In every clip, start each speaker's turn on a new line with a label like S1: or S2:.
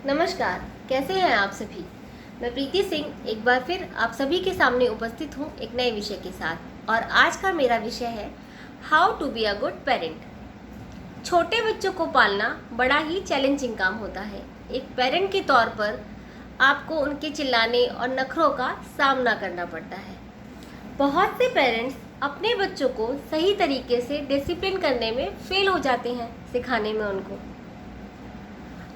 S1: नमस्कार, कैसे हैं आप सभी। मैं प्रीति सिंह एक बार फिर आप सभी के सामने उपस्थित हूँ एक नए विषय के साथ। और आज का मेरा विषय है how to be a good parent. छोटे बच्चों को पालना बड़ा ही चैलेंजिंग काम होता है। एक पेरेंट के तौर पर आपको उनके चिल्लाने और नखरों का सामना करना पड़ता है। बहुत से पेरेंट्स अपने बच्चों को सही तरीके से डिसिप्लिन करने में फेल हो जाते हैं, सिखाने में उनको।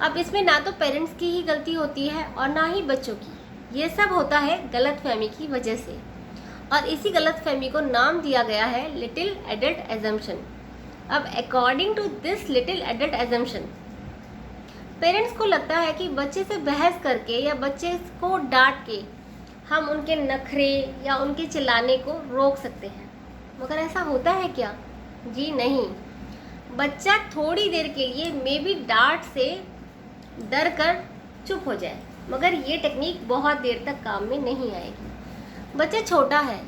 S1: अब इसमें ना तो पेरेंट्स की ही गलती होती है और ना ही बच्चों की। ये सब होता है गलतफहमी की वजह से, और इसी गलतफहमी को नाम दिया गया है लिटिल एडल्ट एजम्पशन। अब according to this little adult assumption, parents को लगता है कि बच्चे से बहस करके या बच्चे को डांट के हम उनके नखरे या उनके चिल्लाने को रोक सकते हैं। मगर ऐसा होता है क्या? जी नहीं। बच्चा थोड़ी देर के लिए मे बी डांट से डर कर चुप हो जाए, मगर ये टेक्निक बहुत देर तक काम में नहीं आएगी। बच्चा छोटा है,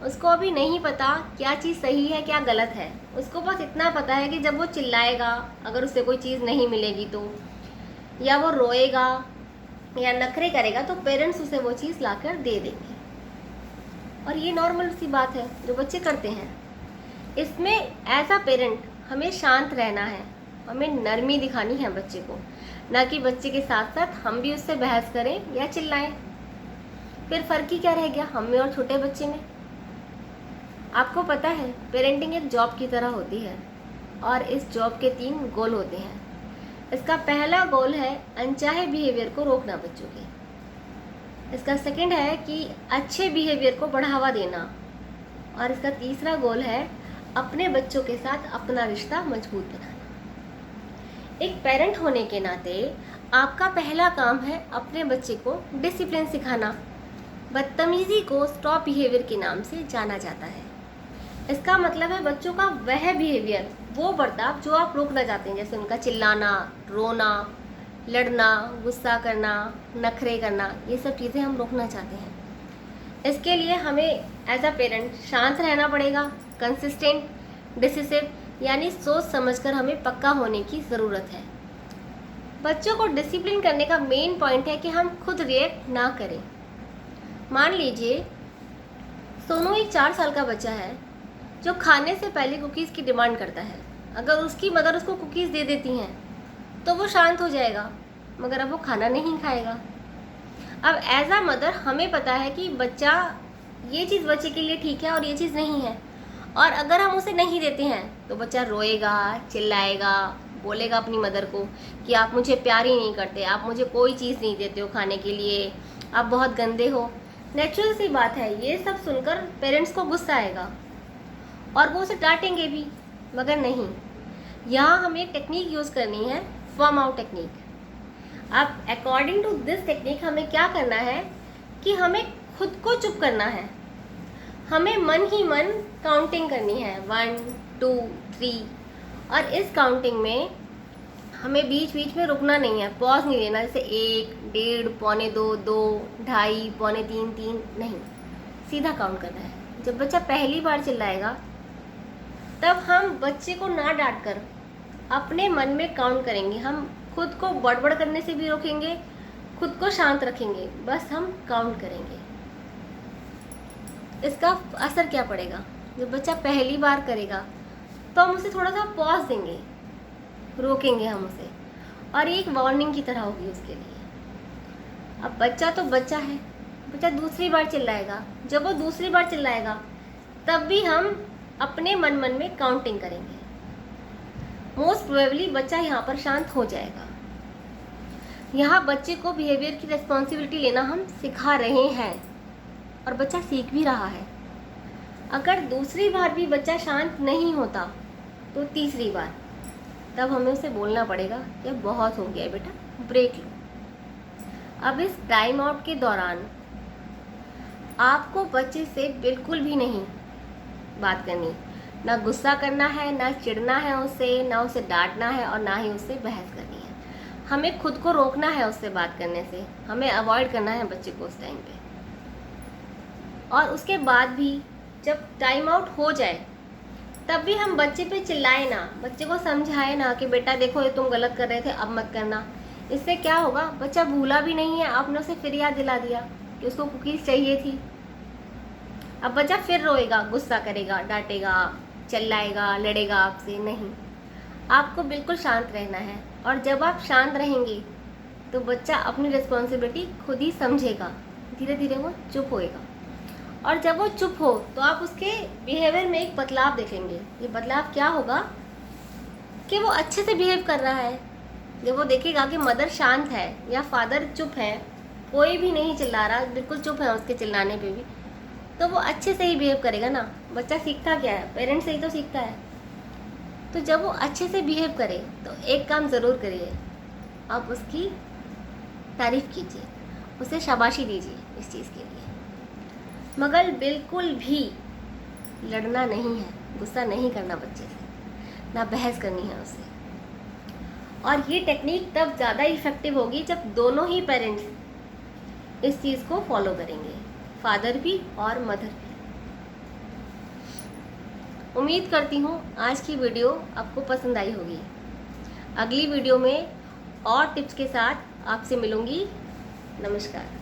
S1: उसको अभी नहीं पता क्या चीज़ सही है क्या गलत है। उसको बस इतना पता है कि जब वो चिल्लाएगा, अगर उसे कोई चीज़ नहीं मिलेगी तो, या वो रोएगा या नखरे करेगा, तो पेरेंट्स उसे वो चीज़ लाकर दे देंगे। और ये नॉर्मल सी बात है जो बच्चे करते हैं। इसमें एज अ पेरेंट हमें शांत रहना है, हमें नरमी दिखानी है बच्चे को, ना कि बच्चे के साथ साथ हम भी उससे बहस करें या चिल्लाएं। फिर फ़र्क ही क्या रह गया हम में और छोटे बच्चे में। आपको पता है पेरेंटिंग एक जॉब की तरह होती है, और इस जॉब के 3 गोल होते हैं। इसका पहला गोल है अनचाहे बिहेवियर को रोकना बच्चों के। इसका सेकंड है कि अच्छे बिहेवियर को बढ़ावा देना, और इसका तीसरा गोल है अपने बच्चों के साथ अपना रिश्ता मजबूत बनाना। एक पेरेंट होने के नाते आपका पहला काम है अपने बच्चे को डिसिप्लिन सिखाना। बदतमीजी को स्टॉप बिहेवियर के नाम से जाना जाता है। इसका मतलब है बच्चों का वह बिहेवियर, वो बर्ताव जो आप रोकना चाहते हैं, जैसे उनका चिल्लाना, रोना, लड़ना, गुस्सा करना, नखरे करना, ये सब चीज़ें हम रोकना चाहते हैं। इसके लिए हमें एज अ पेरेंट शांत रहना पड़ेगा, कंसिस्टेंट, डिसिसिव, यानी सोच समझकर हमें पक्का होने की ज़रूरत है। बच्चों को डिसिप्लिन करने का मेन पॉइंट है कि हम खुद रिएक्ट ना करें। मान लीजिए सोनू एक 4 साल का बच्चा है जो खाने से पहले कुकीज़ की डिमांड करता है। अगर उसकी मदर उसको कुकीज़ दे देती हैं तो वो शांत हो जाएगा, मगर अब वो खाना नहीं खाएगा। अब एज अ मदर हमें पता है कि बच्चा, ये चीज़ बच्चे के लिए ठीक है और ये चीज़ नहीं है, और अगर हम उसे नहीं देते हैं तो बच्चा रोएगा, चिल्लाएगा, बोलेगा अपनी मदर को कि आप मुझे प्यार ही नहीं करते, आप मुझे कोई चीज़ नहीं देते हो खाने के लिए, आप बहुत गंदे हो। नेचुरल सी बात है, ये सब सुनकर पेरेंट्स को गुस्सा आएगा और वो उसे डांटेंगे भी, मगर नहीं। यहाँ हमें एक टेक्निक यूज़ करनी है, फॉर्म आउट टेक्निक। अब अकॉर्डिंग टू दिस टेक्निक हमें क्या करना है कि हमें खुद को चुप करना है। हमें मन ही मन काउंटिंग करनी है, 1 2 3, और इस काउंटिंग में हमें बीच बीच में रुकना नहीं है, पॉज नहीं लेना, जैसे 1 1.5 पौने 2 2 2.5 पौने 3 3 नहीं, सीधा काउंट करना है। जब बच्चा पहली बार चिल्लाएगा तब हम बच्चे को ना डांट कर अपने मन में काउंट करेंगे। हम खुद को बड़बड़ करने से भी रोकेंगे, खुद को शांत रखेंगे, बस हम काउंट करेंगे। इसका असर क्या पड़ेगा? जब बच्चा पहली बार करेगा तो हम उसे थोड़ा सा पॉज देंगे, रोकेंगे हम उसे, और एक वार्निंग की तरह होगी उसके लिए। अब बच्चा तो बच्चा है, बच्चा दूसरी बार चिल्लाएगा। जब वो दूसरी बार चिल्लाएगा तब भी हम अपने मन मन में काउंटिंग करेंगे। मोस्ट प्रोबेबली बच्चा यहाँ पर शांत हो जाएगा। यहाँ बच्चे को बिहेवियर की रिस्पॉन्सिबिलिटी लेना हम सिखा रहे हैं, और बच्चा सीख भी रहा है। अगर दूसरी बार भी बच्चा शांत नहीं होता तो तीसरी बार, तब हमें उसे बोलना पड़ेगा कि बहुत हो गया है बेटा, ब्रेक लो। अब इस टाइम आउट के दौरान आपको बच्चे से बिल्कुल भी नहीं बात करनी, ना गुस्सा करना है, ना चिढ़ना है उससे, ना उसे डांटना है, और ना ही उससे बहस करनी है। हमें खुद को रोकना है उससे बात करने से, हमें अवॉइड करना है बच्चे को उस टाइम पे। और उसके बाद भी जब टाइम आउट हो जाए तब भी हम बच्चे पे चिल्लाए ना, बच्चे को समझाए ना कि बेटा देखो ये तुम गलत कर रहे थे, अब मत करना। इससे क्या होगा, बच्चा भूला भी नहीं है, आपने उसे फिर याद दिला दिया कि उसको कुकीज़ चाहिए थी। अब बच्चा फिर रोएगा, गुस्सा करेगा, डांटेगा, चिल्लाएगा, लड़ेगा आपसे नहीं। आपको बिल्कुल शांत रहना है, और जब आप शांत रहेंगे तो बच्चा अपनी रिस्पॉन्सिबिलिटी खुद ही समझेगा, धीरे धीरे वो चुप होएगा। और जब वो चुप हो तो आप उसके बिहेवियर में एक बदलाव देखेंगे। ये बदलाव क्या होगा कि वो अच्छे से बिहेव कर रहा है। जब वो देखेगा कि मदर शांत है या फादर चुप है, कोई भी नहीं चिल्ला रहा, बिल्कुल चुप है उसके चिल्लाने पे भी, तो वो अच्छे से ही बिहेव करेगा ना। बच्चा सीखता क्या है, पेरेंट्स से ही तो सीखता है। तो जब वो अच्छे से बिहेव करे तो एक काम ज़रूर करिए, आप उसकी तारीफ़ कीजिए, उसे शाबाशी दीजिए इस चीज़ के लिए। मगर बिल्कुल भी लड़ना नहीं है, गुस्सा नहीं करना बच्चे से, ना बहस करनी है उससे। और ये टेक्निक तब ज़्यादा इफ़ेक्टिव होगी जब दोनों ही पेरेंट्स इस चीज़ को फॉलो करेंगे, फादर भी और मदर भी। उम्मीद करती हूँ आज की वीडियो आपको पसंद आई होगी। अगली वीडियो में और टिप्स के साथ आपसे मिलूँगी। नमस्कार।